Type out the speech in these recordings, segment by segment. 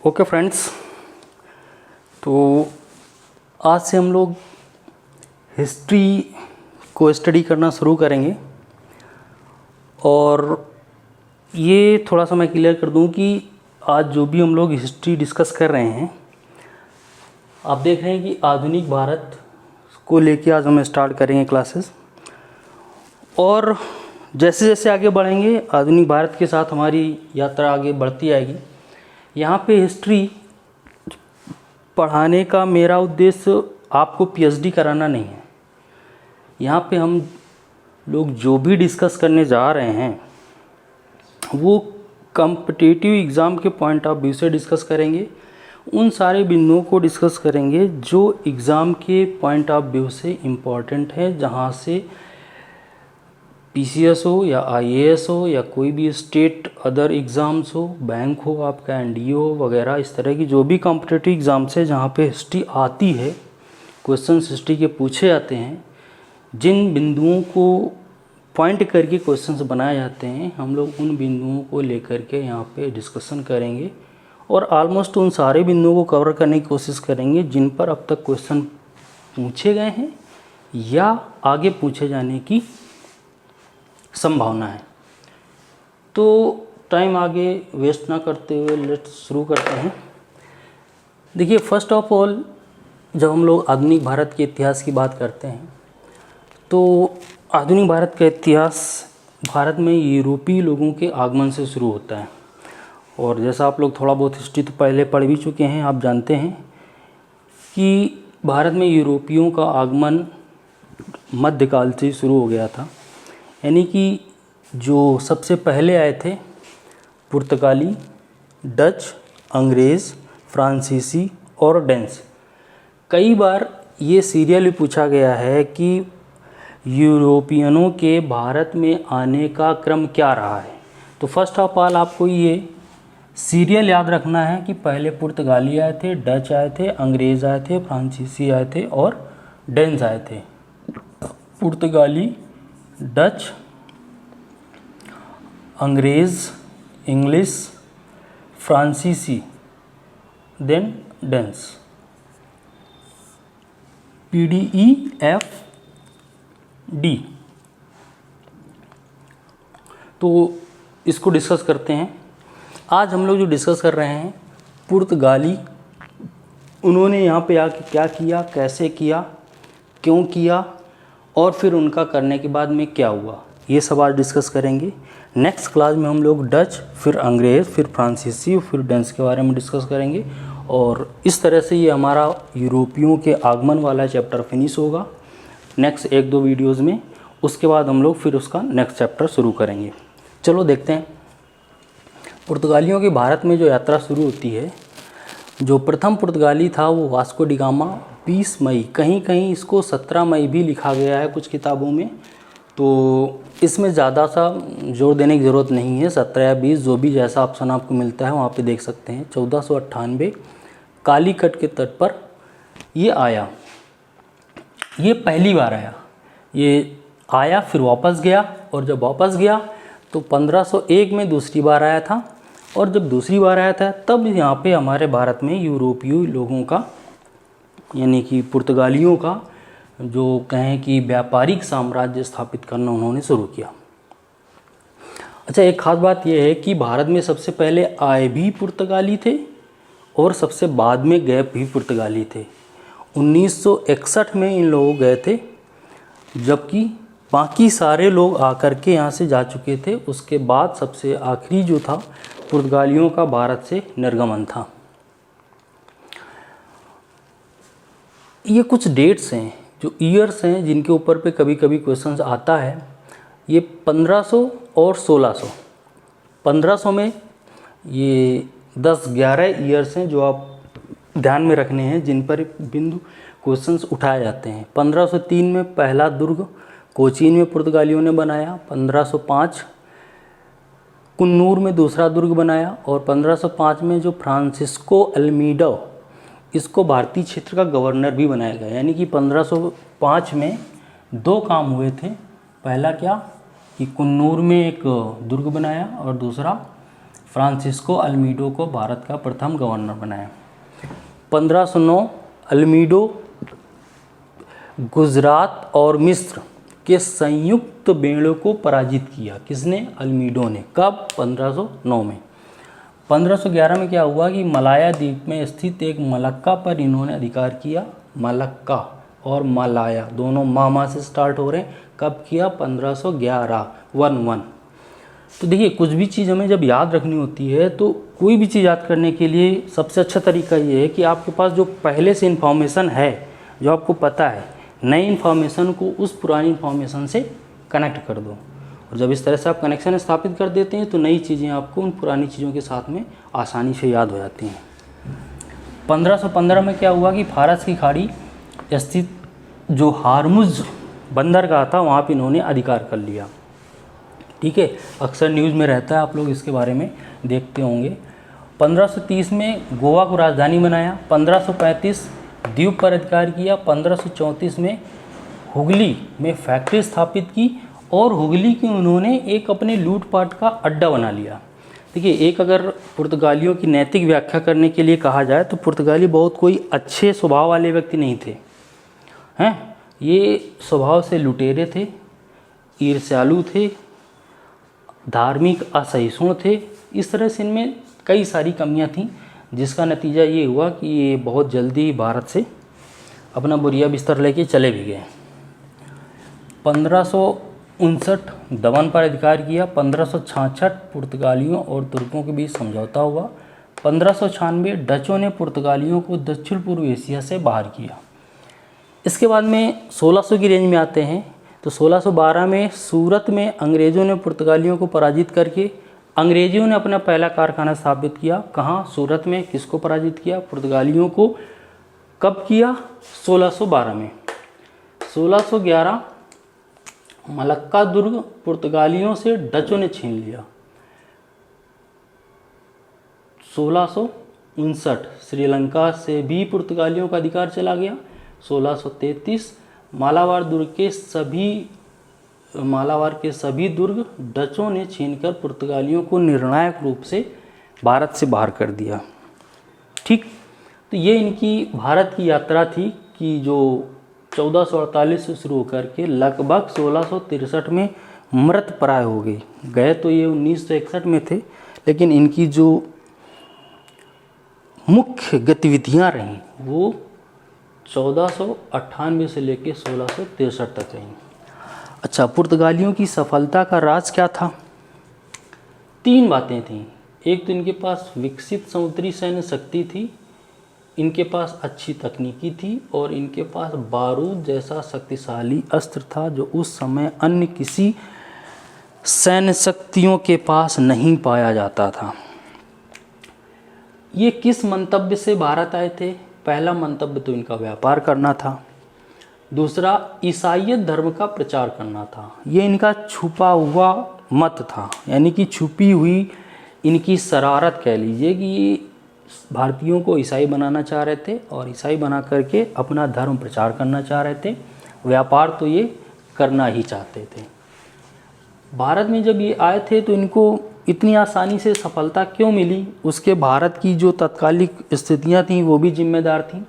Okay friends, तो आज से हम लोग हिस्ट्री को स्टडी करना शुरू करेंगे। और ये थोड़ा सा मैं क्लियर कर दूं कि आज जो भी हम लोग हिस्ट्री डिस्कस कर रहे हैं, आप देख रहे हैं कि आधुनिक भारत को लेके आज हम स्टार्ट करेंगे क्लासेस। और जैसे जैसे आगे बढ़ेंगे आधुनिक भारत के साथ हमारी यात्रा आगे बढ़ती आएगी। यहाँ पे हिस्ट्री पढ़ाने का मेरा उद्देश्य आपको पीएचडी कराना नहीं है। यहाँ पे हम लोग जो भी डिस्कस करने जा रहे हैं वो कॉम्पिटिटिव एग्ज़ाम के पॉइंट ऑफ व्यू से डिस्कस करेंगे। उन सारे बिंदुओं को डिस्कस करेंगे जो एग्ज़ाम के पॉइंट ऑफ व्यू से इम्पॉर्टेंट है, जहाँ से पीसीएस हो या आईएएस हो या कोई भी स्टेट अदर एग्ज़ाम्स हो, बैंक हो आपका, एनडीए हो वगैरह, इस तरह की जो भी कॉम्पिटिटिव एग्ज़ाम्स है जहाँ पे हिस्ट्री आती है, क्वेश्चन हिस्ट्री के पूछे जाते हैं, जिन बिंदुओं को पॉइंट करके क्वेश्चंस बनाए जाते हैं, हम लोग उन बिंदुओं को लेकर के यहाँ पे डिस्कशन करेंगे और ऑलमोस्ट उन सारे बिंदुओं को कवर करने की कोशिश करेंगे जिन पर अब तक क्वेश्चन पूछे गए हैं या आगे पूछे जाने की संभावना है। तो टाइम आगे वेस्ट ना करते हुए लेट्स शुरू करते हैं। देखिए, फर्स्ट ऑफ ऑल जब हम लोग आधुनिक भारत के इतिहास की बात करते हैं तो आधुनिक भारत का इतिहास भारत में यूरोपीय लोगों के आगमन से शुरू होता है। और जैसा आप लोग थोड़ा बहुत हिस्ट्री तो पहले पढ़ भी चुके हैं, आप जानते हैं कि भारत में यूरोपियों का आगमन मध्यकाल से शुरू हो गया था। यानी कि जो सबसे पहले आए थे पुर्तगाली, डच, अंग्रेज़, फ्रांसीसी और डेंस। कई बार ये सीरियल भी पूछा गया है कि यूरोपियनों के भारत में आने का क्रम क्या रहा है। तो फर्स्ट ऑफ ऑल आपको ये सीरियल याद रखना है कि पहले पुर्तगाली आए थे, डच आए थे, अंग्रेज़ आए थे, फ्रांसीसी आए थे और डेंस आए थे। पुर्तगाली, डच, अंग्रेज़, इंग्लिश, फ्रांसीसी, देन डेंस। PDEFD। तो इसको डिस्कस करते हैं। आज हम लोग जो डिस्कस कर रहे हैं पुर्तगाली, उन्होंने यहाँ पे आके क्या किया, कैसे किया, क्यों किया और फिर उनका करने के बाद में क्या हुआ, ये सब आज डिस्कस करेंगे। नेक्स्ट क्लास में हम लोग डच, फिर अंग्रेज़, फिर फ्रांसीसी, फिर डेंस के बारे में डिस्कस करेंगे। और इस तरह से ये हमारा यूरोपियों के आगमन वाला चैप्टर फिनिश होगा नेक्स्ट 1-2 वीडियोज़ में। उसके बाद हम लोग फिर उसका नेक्स्ट चैप्टर शुरू करेंगे। चलो देखते हैं। पुर्तगालियों की भारत में जो यात्रा शुरू होती है, जो प्रथम पुर्तगाली था वो वास्को डी गामा 20 मई, कहीं कहीं इसको 17 मई भी लिखा गया है कुछ किताबों में, तो इसमें ज़्यादा सा जोर देने की ज़रूरत नहीं है। 17 या 20 जो भी जैसा ऑप्शन आपको मिलता है वहाँ पे देख सकते हैं। 1498 कालीकट के तट पर ये आया। ये पहली बार आया, ये आया फिर वापस गया, और जब वापस गया तो 1501 में दूसरी बार आया था। और जब दूसरी बार आया था तब यहाँ पे हमारे भारत में यूरोपीय लोगों का, यानी कि पुर्तगालियों का, जो कहें कि व्यापारिक साम्राज्य स्थापित करना उन्होंने शुरू किया। अच्छा, एक खास बात यह है कि भारत में सबसे पहले आए भी पुर्तगाली थे और सबसे बाद में गए भी पुर्तगाली थे। 1961 में इन लोग गए थे, जबकि बाकी सारे लोग आकर के यहाँ से जा चुके थे। उसके बाद सबसे आखिरी जो था पुर्तगालियों का भारत से निर्गमन था। ये कुछ डेट्स हैं, जो ईयर्स हैं, जिनके ऊपर पे कभी कभी क्वेश्चंस आता है। ये 1500 और 1600। 1500 में ये 10-11 ईयर्स हैं जो आप ध्यान में रखने हैं, जिन पर बिंदु क्वेश्चंस उठाए जाते हैं। 1503 में पहला दुर्ग कोचीन में पुर्तगालियों ने बनाया। 1505 कुन्नूर में दूसरा दुर्ग बनाया। और 1505 में जो फ्रांसिस्को अल्मीडा, इसको भारतीय क्षेत्र का गवर्नर भी बनाया गया। यानी कि 1505 में 2 काम हुए थे। पहला क्या कि कुन्नूर में एक दुर्ग बनाया और दूसरा फ्रांसिस्को अल्मीडो को भारत का प्रथम गवर्नर बनाया। 1509 अल्मीडो गुजरात और मिस्र के संयुक्त बेड़ों को पराजित किया। किसने? अल्मीडो ने। कब? 1509 में। 1511 में क्या हुआ कि मलाया द्वीप में स्थित एक मलक्का पर इन्होंने अधिकार किया। मलक्का और मलाया दोनों मामा से स्टार्ट हो रहे हैं। कब किया? 1511 11। तो देखिए, कुछ भी चीज़ हमें जब याद रखनी होती है तो कोई भी चीज़ याद करने के लिए सबसे अच्छा तरीका ये है कि आपके पास जो पहले से इन्फॉर्मेशन है, जो आपको पता है, नई इन्फॉर्मेशन को उस पुरानी इन्फॉर्मेशन से कनेक्ट कर दो। और जब इस तरह से आप कनेक्शन स्थापित कर देते हैं तो नई चीज़ें आपको उन पुरानी चीज़ों के साथ में आसानी से याद हो जाती हैं। 1515 में क्या हुआ कि फारस की खाड़ी स्थित जो हारमुज बंदरगाह था वहाँ पे इन्होंने अधिकार कर लिया। ठीक है, अक्सर न्यूज़ में रहता है, आप लोग इसके बारे में देखते होंगे। 1530 में गोवा को राजधानी बनाया। 1535 द्वीप पर अधिकार किया। 1534 में हुगली में फैक्ट्री स्थापित की और हुगली की उन्होंने एक अपने लूटपाट का अड्डा बना लिया। देखिए, एक अगर पुर्तगालियों की नैतिक व्याख्या करने के लिए कहा जाए तो पुर्तगाली बहुत कोई अच्छे स्वभाव वाले व्यक्ति नहीं थे, हैं। ये स्वभाव से लुटेरे थे, ईर्ष्यालु थे, धार्मिक असहिष्णु थे। इस तरह से इनमें कई सारी कमियां थीं, जिसका नतीजा ये हुआ कि ये बहुत जल्दी भारत से अपना बोरिया बिस्तर लेके चले भी गए। 1559 दमन पर अधिकार किया। 1566 पुर्तगालियों और तुर्कों के बीच समझौता हुआ। 1596 डचों ने पुर्तगालियों को दक्षिण पूर्व एशिया से बाहर किया। इसके बाद में 1600 की रेंज में आते हैं तो 1612 में सूरत में अंग्रेज़ों ने पुर्तगालियों को पराजित करके अंग्रेज़ों ने अपना पहला कारखाना स्थापित किया। कहाँ? सूरत में। किसको पराजित किया? पुर्तगालियों को। कब किया? 1612 में। 1611 मलक्का दुर्ग पुर्तगालियों से डचों ने छीन लिया। 1659 श्रीलंका से भी पुर्तगालियों का अधिकार चला गया। 1633 मालाबार के सभी दुर्ग डचों ने छीनकर पुर्तगालियों को निर्णायक रूप से भारत से बाहर कर दिया। ठीक, तो ये इनकी भारत की यात्रा थी कि जो 1448 से शुरू होकर के लगभग 1663 में मृतप्राय हो गई। गए तो ये 1961 में थे, लेकिन इनकी जो मुख्य गतिविधियां रहीं वो 1498 से लेकर 1663 तक रहीं। अच्छा, पुर्तगालियों की सफलता का राज क्या था? 3 बातें थीं। एक तो इनके पास विकसित समुद्री सैन्य शक्ति थी, इनके पास अच्छी तकनीकी थी और इनके पास बारूद जैसा शक्तिशाली अस्त्र था जो उस समय अन्य किसी सैन्य शक्तियों के पास नहीं पाया जाता था। ये किस मंतव्य से भारत आए थे? पहला मंतव्य तो इनका व्यापार करना था। दूसरा, ईसाईयत धर्म का प्रचार करना था। ये इनका छुपा हुआ मत था, यानी कि छुपी हुई इनकी शरारत कह लीजिए कि ये भारतीयों को ईसाई बनाना चाह रहे थे और ईसाई बना करके अपना धर्म प्रचार करना चाह रहे थे। व्यापार तो ये करना ही चाहते थे। भारत में जब ये आए थे तो इनको इतनी आसानी से सफलता क्यों मिली? उसके भारत की जो तत्कालिक स्थितियां थीं वो भी जिम्मेदार थीं।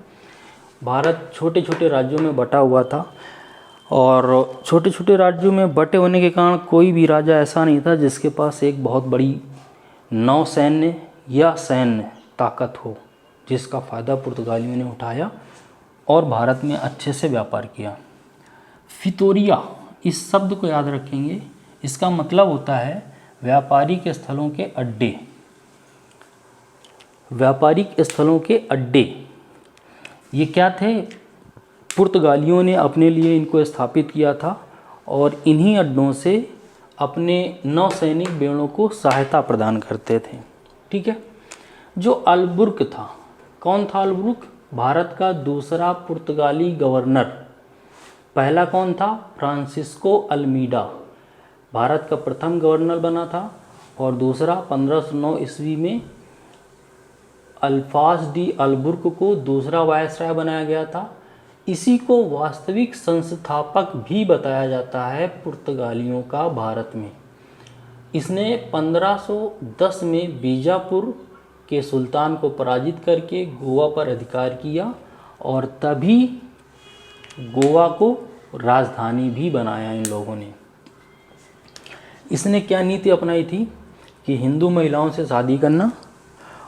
भारत छोटे छोटे राज्यों में बटा हुआ था और छोटे छोटे राज्यों में बटे होने के कारण कोई भी राजा ऐसा नहीं था जिसके पास एक बहुत बड़ी नौसैन्य या सैन्य ताकत हो, जिसका फ़ायदा पुर्तगालियों ने उठाया और भारत में अच्छे से व्यापार किया। फितोरिया, इस शब्द को याद रखेंगे, इसका मतलब होता है व्यापारिक स्थलों के अड्डे। व्यापारिक स्थलों के अड्डे ये क्या थे? पुर्तगालियों ने अपने लिए इनको स्थापित किया था और इन्हीं अड्डों से अपने नौसैनिक बेड़ों को सहायता प्रदान करते थे। ठीक है। जो अल्बुर्क था, कौन था अल्बुर्क? भारत का दूसरा पुर्तगाली गवर्नर। पहला कौन था? फ्रांसिस्को अल्मीडा भारत का प्रथम गवर्नर बना था और दूसरा 1509 ईस्वी में अल्फाज डी अल्बुर्क को दूसरा वायसराय बनाया गया था। इसी को वास्तविक संस्थापक भी बताया जाता है पुर्तगालियों का भारत में। इसने 1510 में बीजापुर के सुल्तान को पराजित करके गोवा पर अधिकार किया और तभी गोवा को राजधानी भी बनाया इन लोगों ने। इसने क्या नीति अपनाई थी कि हिंदू महिलाओं से शादी करना,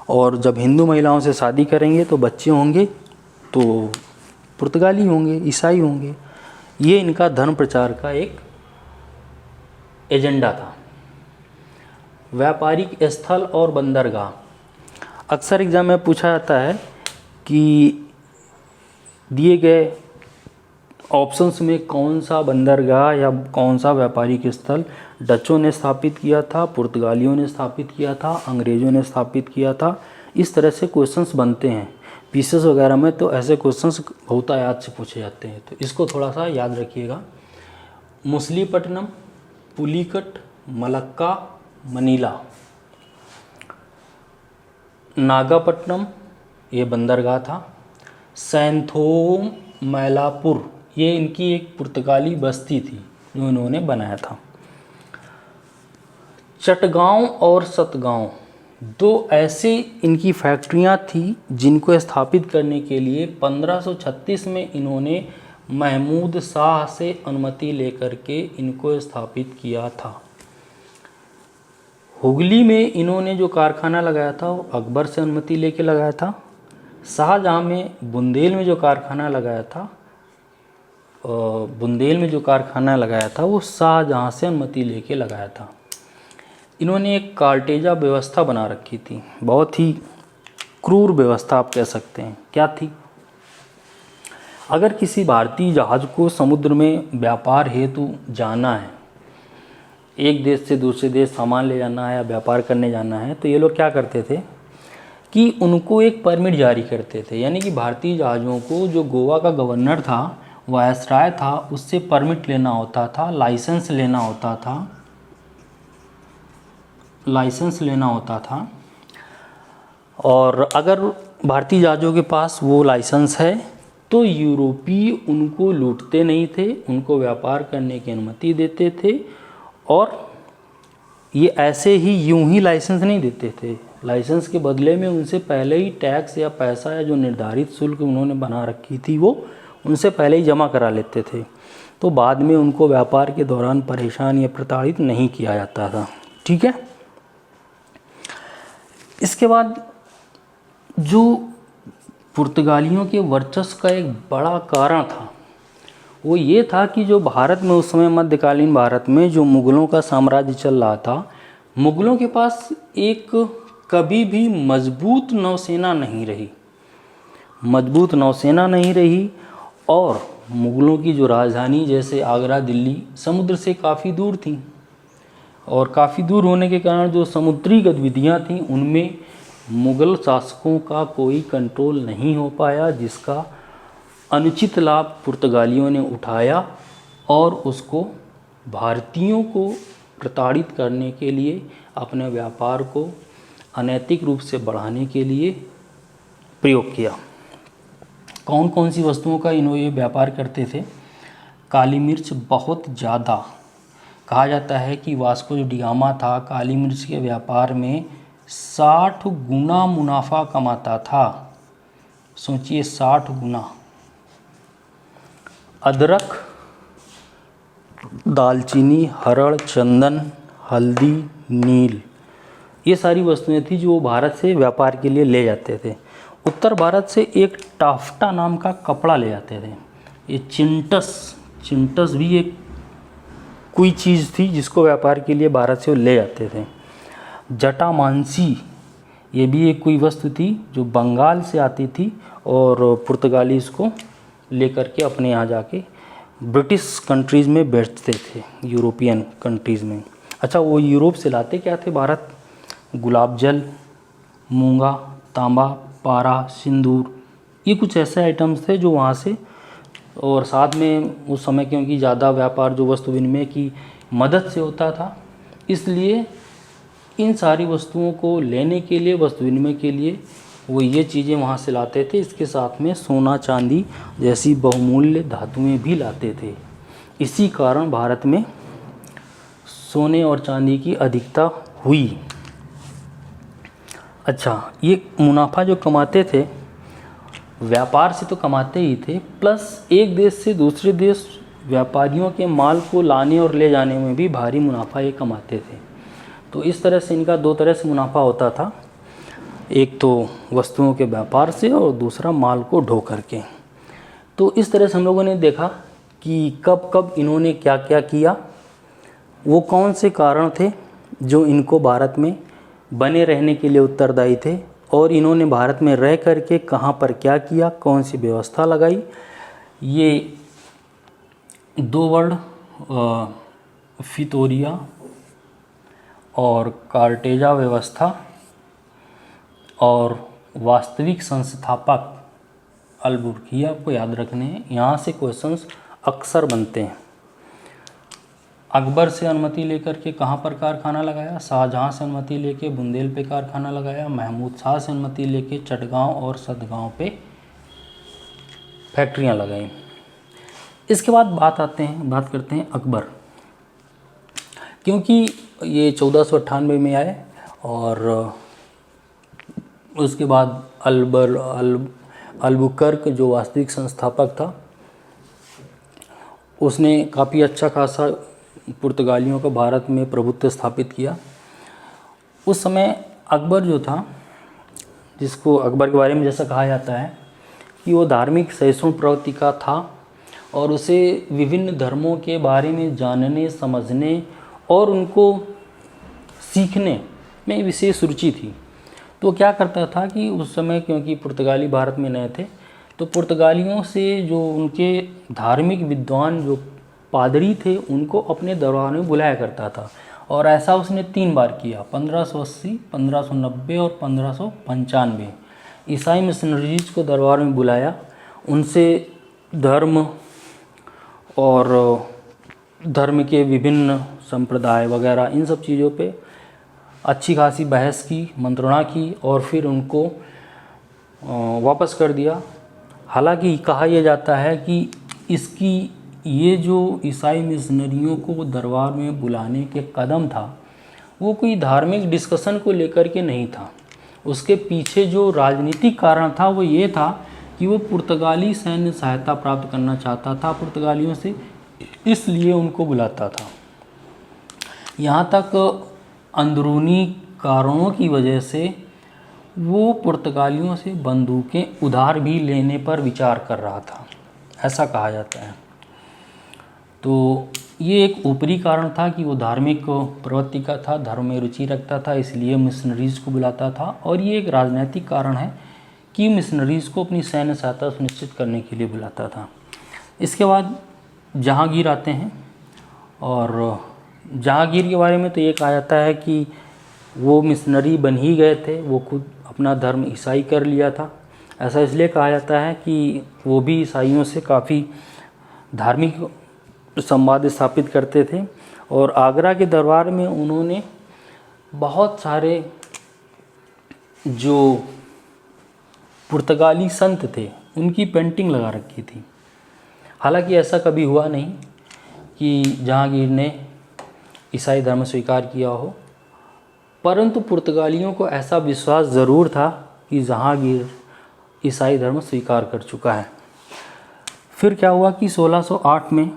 और जब हिंदू महिलाओं से शादी करेंगे तो बच्चे होंगे तो पुर्तगाली होंगे, ईसाई होंगे। ये इनका धर्म प्रचार का एक एजेंडा था। व्यापारिक स्थल और बंदरगाह, अक्सर एग्जाम में पूछा जाता है कि दिए गए ऑप्शंस में कौन सा बंदरगाह या कौन सा व्यापारिक स्थल डचों ने स्थापित किया था, पुर्तगालियों ने स्थापित किया था, अंग्रेज़ों ने स्थापित किया था। इस तरह से क्वेश्चंस बनते हैं पीसेस वगैरह में, तो ऐसे क्वेश्चंस बहुतायत से पूछे जाते हैं, तो इसको थोड़ा सा याद रखिएगा। मछलीपट्टनम, पुलिकट, मलक्का, मनीला, नागापट्टनम ये बंदरगाह था। सैंथोम मैलापुर ये इनकी एक पुर्तगाली बस्ती थी जो इन्होंने बनाया था। चटगांव और सतगांव दो ऐसे इनकी फैक्ट्रियां थी जिनको स्थापित करने के लिए 1536 में इन्होंने महमूद शाह से अनुमति लेकर के इनको स्थापित किया था। हुगली में इन्होंने जो कारखाना लगाया था वो अकबर से अनुमति लेके लगाया था। शाहजहाँ में बुंदेल में जो कारखाना लगाया था वो शाहजहाँ से अनुमति लेके लगाया था। इन्होंने एक कार्टेजा व्यवस्था बना रखी थी, बहुत ही क्रूर व्यवस्था आप कह सकते हैं। क्या थी? अगर किसी भारतीय जहाज़ को समुद्र में व्यापार हेतु जाना है, एक देश से दूसरे देश सामान ले जाना है या व्यापार करने जाना है, तो ये लोग क्या करते थे कि उनको एक परमिट जारी करते थे। यानी कि भारतीय जहाज़ों को जो गोवा का गवर्नर था, वायसराय था, उससे परमिट लेना होता था, लाइसेंस लेना होता था। और अगर भारतीय जहाज़ों के पास वो लाइसेंस है तो यूरोपीय उनको लूटते नहीं थे, उनको व्यापार करने की अनुमति देते थे। और ये ऐसे ही यूं ही लाइसेंस नहीं देते थे, लाइसेंस के बदले में उनसे पहले ही टैक्स या पैसा या जो निर्धारित शुल्क उन्होंने बना रखी थी वो उनसे पहले ही जमा करा लेते थे। तो बाद में उनको व्यापार के दौरान परेशान या प्रताड़ित नहीं किया जाता था। ठीक है। इसके बाद जो पुर्तगालियों के वर्चस्व का एक बड़ा कारण था वो ये था कि जो भारत में उस समय मध्यकालीन भारत में जो मुग़लों का साम्राज्य चल रहा था, मुग़लों के पास एक कभी भी मजबूत नौसेना नहीं रही। और मुग़लों की जो राजधानी जैसे आगरा, दिल्ली समुद्र से काफ़ी दूर थी, और काफ़ी दूर होने के कारण जो समुद्री गतिविधियाँ थीं उनमें मुग़ल शासकों का कोई कंट्रोल नहीं हो पाया, जिसका अनुचित लाभ पुर्तगालियों ने उठाया और उसको भारतीयों को प्रताड़ित करने के लिए, अपने व्यापार को अनैतिक रूप से बढ़ाने के लिए प्रयोग किया। कौन कौन सी वस्तुओं का ये व्यापार करते थे? काली मिर्च बहुत ज़्यादा। कहा जाता है कि वास्को डी गामा था काली मिर्च के व्यापार में 60 गुना मुनाफा कमाता था। सोचिए 60 गुना। अदरक, दालचीनी, हरड़, चंदन, हल्दी, नील, ये सारी वस्तुएं थी जो भारत से व्यापार के लिए ले जाते थे। उत्तर भारत से एक टाफ्टा नाम का कपड़ा ले जाते थे। ये चिंटस भी एक कोई चीज़ थी जिसको व्यापार के लिए भारत से ले जाते थे। जटामांसी ये भी एक कोई वस्तु थी जो बंगाल से आती थी और पुर्तगाली इसको लेकर के अपने यहाँ जाके ब्रिटिश कंट्रीज़ में बेचते थे, यूरोपियन कंट्रीज़ में। अच्छा, वो यूरोप से लाते क्या थे भारत? गुलाब जल, मूंगा, तांबा, पारा, सिंदूर, ये कुछ ऐसे आइटम्स थे जो वहाँ से, और साथ में उस समय क्योंकि ज़्यादा व्यापार जो वस्तु विनिमय की मदद से होता था, इसलिए इन सारी वस्तुओं को लेने के लिए, वस्तु विनिमय के लिए वो ये चीज़ें वहाँ से लाते थे। इसके साथ में सोना चांदी जैसी बहुमूल्य धातुएं भी लाते थे। इसी कारण भारत में सोने और चांदी की अधिकता हुई। अच्छा, ये मुनाफा जो कमाते थे व्यापार से तो कमाते ही थे, प्लस एक देश से दूसरे देश व्यापारियों के माल को लाने और ले जाने में भी भारी मुनाफा ये कमाते थे। तो इस तरह से इनका दो तरह से मुनाफा होता था, एक तो वस्तुओं के व्यापार से और दूसरा माल को ढो करके। तो इस तरह से हम लोगों ने देखा कि कब कब इन्होंने क्या क्या किया, वो कौन से कारण थे जो इनको भारत में बने रहने के लिए उत्तरदायी थे, और इन्होंने भारत में रह करके कहाँ पर क्या किया, कौन सी व्यवस्था लगाई। ये दो वर्ड फितोरिया और कार्टेजा व्यवस्था और वास्तविक संस्थापक अल-बुरकिया को याद रखने हैं, यहाँ से क्वेश्चंस अक्सर बनते हैं। अकबर से अनुमति लेकर के कहाँ पर कारखाना लगाया, शाहजहाँ से अनुमति लेके बुंदेल पे कारखाना लगाया, महमूद शाह से अनुमति लेके चटगांव और सतगांव पे फैक्ट्रियाँ लगाई। इसके बाद बात करते हैं अकबर, क्योंकि ये 1498 में आए और उसके बाद अल-बुकर्क जो वास्तविक संस्थापक था उसने काफ़ी अच्छा खासा पुर्तगालियों को भारत में प्रभुत्व स्थापित किया। उस समय अकबर जो था, जिसको अकबर के बारे में जैसा कहा जाता है कि वो धार्मिक सहिष्णु प्रवृत्ति का था और उसे विभिन्न धर्मों के बारे में जानने, समझने और उनको सीखने में विशेष रुचि थी। तो क्या करता था कि उस समय क्योंकि पुर्तगाली भारत में नए थे, तो पुर्तगालियों से जो उनके धार्मिक विद्वान जो पादरी थे उनको अपने दरबार में बुलाया करता था, और ऐसा उसने 3 बार किया, 1580, 1590 और 1595। ईसाई मिशनरीज को दरबार में बुलाया, उनसे धर्म और धर्म के विभिन्न संप्रदाय वगैरह इन सब चीज़ों पे अच्छी खासी बहस की, मंत्रणा की और फिर उनको वापस कर दिया। हालांकि कहा यह जाता है कि इसकी ये जो ईसाई मिशनरियों को दरबार में बुलाने के कदम था वो कोई धार्मिक डिस्कशन को लेकर के नहीं था। उसके पीछे जो राजनीतिक कारण था वो ये था कि वो पुर्तगाली सैन्य सहायता प्राप्त करना चाहता था पुर्तगालियों से, इसलिए उनको बुलाता था। यहाँ तक अंदरूनी कारणों की वजह से वो पुर्तगालियों से बंदूकें उधार भी लेने पर विचार कर रहा था, ऐसा कहा जाता है। तो ये एक ऊपरी कारण था कि वो धार्मिक प्रवृत्ति का था, धर्म में रुचि रखता था, इसलिए मिशनरीज़ को बुलाता था। और ये एक राजनीतिक कारण है कि मिशनरीज़ को अपनी सैन्य सहायता सुनिश्चित करने के लिए बुलाता था। इसके बाद जहांगीर आते हैं, और जहांगीर के बारे में तो ये कहा जाता है कि वो मिशनरी बन ही गए थे, वो खुद अपना धर्म ईसाई कर लिया था। ऐसा इसलिए कहा जाता है कि वो भी ईसाइयों से काफ़ी धार्मिक संवाद स्थापित करते थे, और आगरा के दरबार में उन्होंने बहुत सारे जो पुर्तगाली संत थे उनकी पेंटिंग लगा रखी थी। हालांकि ऐसा कभी हुआ नहीं कि जहांगीर ने ईसाई धर्म स्वीकार किया हो, परंतु पुर्तगालियों को ऐसा विश्वास ज़रूर था कि जहांगीर ईसाई धर्म स्वीकार कर चुका है। फिर क्या हुआ कि 1608 में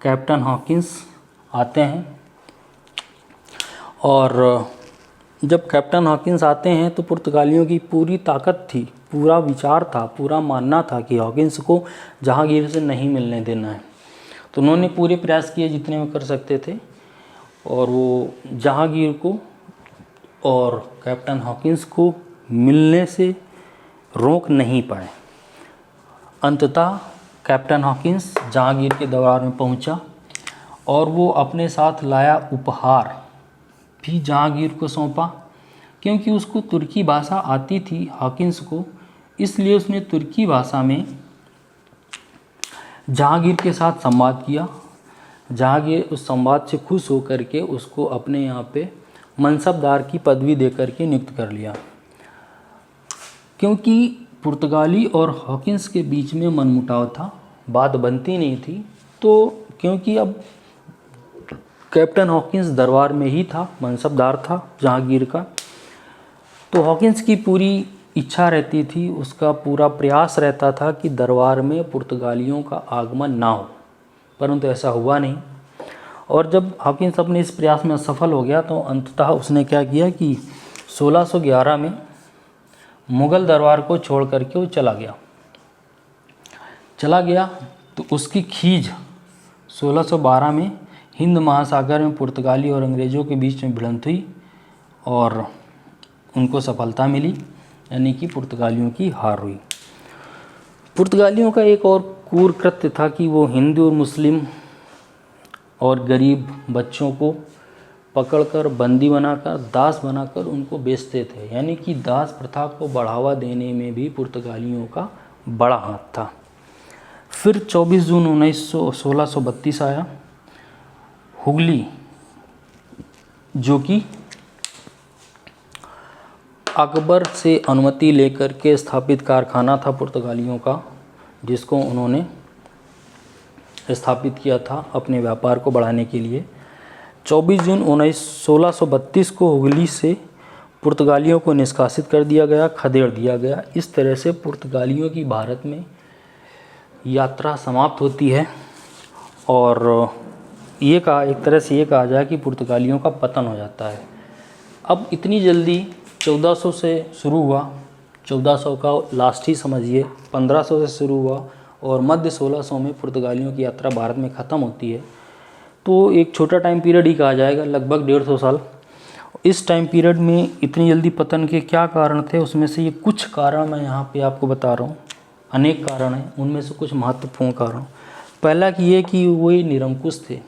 कैप्टन हॉकिंस आते हैं, और जब कैप्टन हॉकिंस आते हैं तो पुर्तगालियों की पूरी ताकत थी, पूरा विचार था, पूरा मानना था कि हॉकिंस को जहांगीर से नहीं मिलने देना है। तो उन्होंने पूरे प्रयास किए जितने वो कर सकते थे, और वो जहांगीर को और कैप्टन हॉकिंस को मिलने से रोक नहीं पाए। अंततः कैप्टन हॉकिंस जहांगीर के दरबार में पहुंचा और वो अपने साथ लाया उपहार भी जहांगीर को सौंपा। क्योंकि उसको तुर्की भाषा आती थी हॉकिंस को, इसलिए उसने तुर्की भाषा में जहांगीर के साथ संवाद किया। जहांगीर उस संवाद से खुश होकर के उसको अपने यहाँ पे मनसबदार की पदवी देकर के नियुक्त कर लिया। क्योंकि पुर्तगाली और हॉकिंस के बीच में मनमुटाव था, बात बनती नहीं थी, तो क्योंकि अब कैप्टन हॉकिंस दरबार में ही था, मनसबदार था जहांगीर का। तो हॉकिंस की पूरी इच्छा रहती थी, उसका पूरा प्रयास रहता था कि दरबार में पुर्तगालियों का आगमन ना हो, परंतु ऐसा हुआ नहीं। और जब हॉकिंस अपने इस प्रयास में असफल हो गया तो अंततः उसने क्या किया कि 1611 में मुग़ल दरबार को छोड़ करके वो चला गया। तो उसकी खींच 1612 में हिंद महासागर में पुर्तगाली और अंग्रेज़ों के बीच में भिड़ंत हुई और उनको सफलता मिली, यानी कि पुर्तगालियों की हार हुई। पुर्तगालियों का एक और क्रूर कृत्य था कि वो हिंदू और मुस्लिम और गरीब बच्चों को पकड़कर बंदी बनाकर दास बनाकर उनको बेचते थे, यानी कि दास प्रथा को बढ़ावा देने में भी पुर्तगालियों का बड़ा हाथ था। फिर 24 जून 1632 आया। हुगली, जो कि अकबर से अनुमति लेकर के स्थापित कारखाना था पुर्तगालियों का, जिसको उन्होंने स्थापित किया था अपने व्यापार को बढ़ाने के लिए। 24 जून 1632 को हुगली से पुर्तगालियों को निष्कासित कर दिया गया, खदेड़ दिया गया। इस तरह से पुर्तगालियों की भारत में यात्रा समाप्त होती है और एक तरह से ये कहा जाए कि पुर्तगालियों का पतन हो जाता है। अब इतनी जल्दी 1400 से शुरू हुआ, 1400 का लास्ट ही समझिए, 1500 से शुरू हुआ और मध्य 1600 में पुर्तगालियों की यात्रा भारत में ख़त्म होती है। तो एक छोटा टाइम पीरियड ही कहा जाएगा, लगभग 150 साल। इस टाइम पीरियड में इतनी जल्दी पतन के क्या कारण थे, उसमें से ये कुछ कारण मैं यहाँ पे आपको बता रहा हूँ। अनेक कारण हैं, उनमें से कुछ महत्वपूर्ण कारण। पहला कि ये कि वो निरंकुश थे,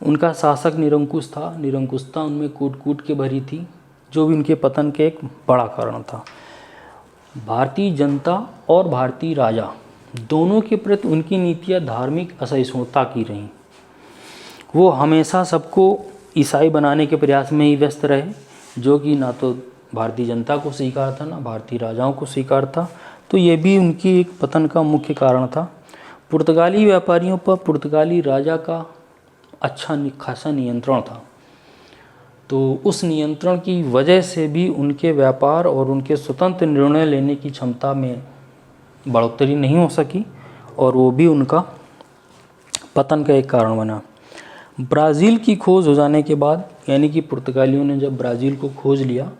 उनका शासक निरंकुश था, निरंकुशता उनमें कूट कूट के भरी थी, जो भी उनके पतन के एक बड़ा कारण था। भारतीय जनता और भारतीय राजा दोनों के प्रति उनकी नीतियाँ धार्मिक असहिष्णुता की रहीं। वो हमेशा सबको ईसाई बनाने के प्रयास में ही व्यस्त रहे, जो कि ना तो भारतीय जनता को स्वीकार था ना भारतीय राजाओं को स्वीकार था। तो ये भी उनकी एक पतन का मुख्य कारण था। पुर्तगाली व्यापारियों पर पुर्तगाली राजा का अच्छा खासा नियंत्रण था, तो उस नियंत्रण की वजह से भी उनके व्यापार और उनके स्वतंत्र निर्णय लेने की क्षमता में बढ़ोतरी नहीं हो सकी और वो भी उनका पतन का एक कारण बना। ब्राज़ील की खोज हो जाने के बाद, यानी कि पुर्तगालियों ने जब ब्राज़ील को खोज लिया,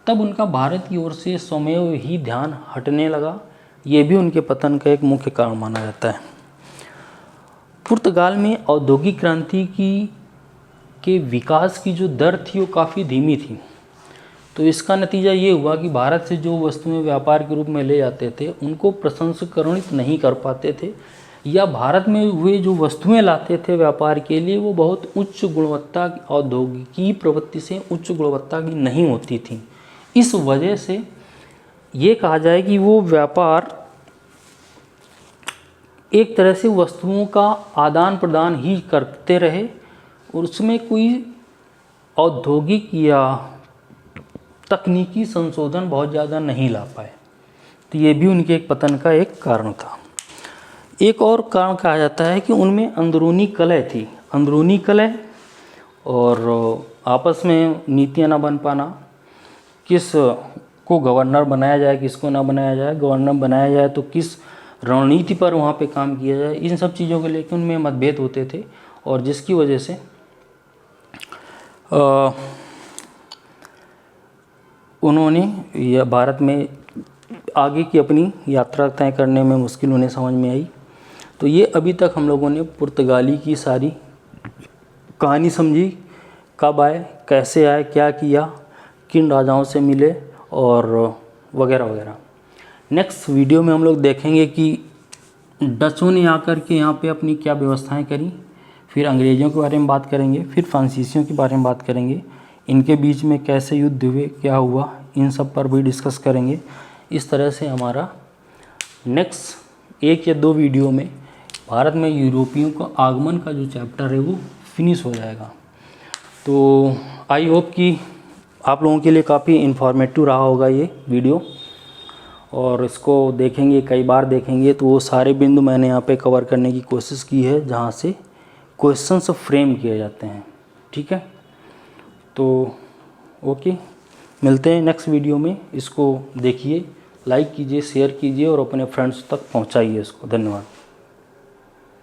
तब उनका भारत की ओर से स्वमेव ही ध्यान हटने लगा। ये भी उनके पतन का एक मुख्य कारण माना जाता है। पुर्तगाल में औद्योगिक क्रांति के विकास की जो दर थी वो काफ़ी धीमी थी। तो इसका नतीजा ये हुआ कि भारत से जो वस्तुएं व्यापार के रूप में ले जाते थे उनको प्रसंस्करणित नहीं कर पाते थे, या भारत में हुए जो वस्तुएं लाते थे व्यापार के लिए वो बहुत उच्च गुणवत्ता औद्योगिकी प्रवृत्ति से उच्च गुणवत्ता की नहीं होती थी। इस वजह से ये कहा जाए कि वो व्यापार एक तरह से वस्तुओं का आदान प्रदान ही करते रहे और उसमें कोई औद्योगिक या तकनीकी संशोधन बहुत ज़्यादा नहीं ला पाए। तो ये भी उनके एक पतन का एक कारण था। एक और कारण कहा जाता है कि उनमें अंदरूनी कलह थी, अंदरूनी कलह और आपस में नीतियाँ ना बन पाना, किस को गवर्नर बनाया जाए किसको ना बनाया जाए, गवर्नर बनाया जाए तो किस रणनीति पर वहाँ पे काम किया जाए, इन सब चीज़ों को लेकर उनमें मतभेद होते थे और जिसकी वजह से उन्होंने यह भारत में आगे की अपनी यात्रा तय करने में मुश्किल उन्हें समझ में आई। तो ये अभी तक हम लोगों ने पुर्तगाली की सारी कहानी समझी, कब आए, कैसे आए, क्या किया, किन राजाओं से मिले और वगैरह वगैरह। नेक्स्ट वीडियो में हम लोग देखेंगे कि डचों ने आकर के यहाँ पे अपनी क्या व्यवस्थाएं करी, फिर अंग्रेज़ों के बारे में बात करेंगे, फिर फ्रांसीसियों के बारे में बात करेंगे, इनके बीच में कैसे युद्ध हुए, क्या हुआ, इन सब पर भी डिस्कस करेंगे। इस तरह से हमारा नेक्स्ट 1 या 2 वीडियो में भारत में यूरोपियों का आगमन का जो चैप्टर है वो फिनिश हो जाएगा। तो आई होप कि आप लोगों के लिए काफ़ी इन्फॉर्मेटिव रहा होगा ये वीडियो, और इसको देखेंगे, कई बार देखेंगे तो वो सारे बिंदु मैंने यहाँ पे कवर करने की कोशिश की है जहाँ से क्वेश्चंस फ्रेम किए जाते हैं। ठीक है, तो ओके, मिलते हैं नेक्स्ट वीडियो में। इसको देखिए, लाइक कीजिए, शेयर कीजिए और अपने फ्रेंड्स तक पहुंचाइए इसको। धन्यवाद।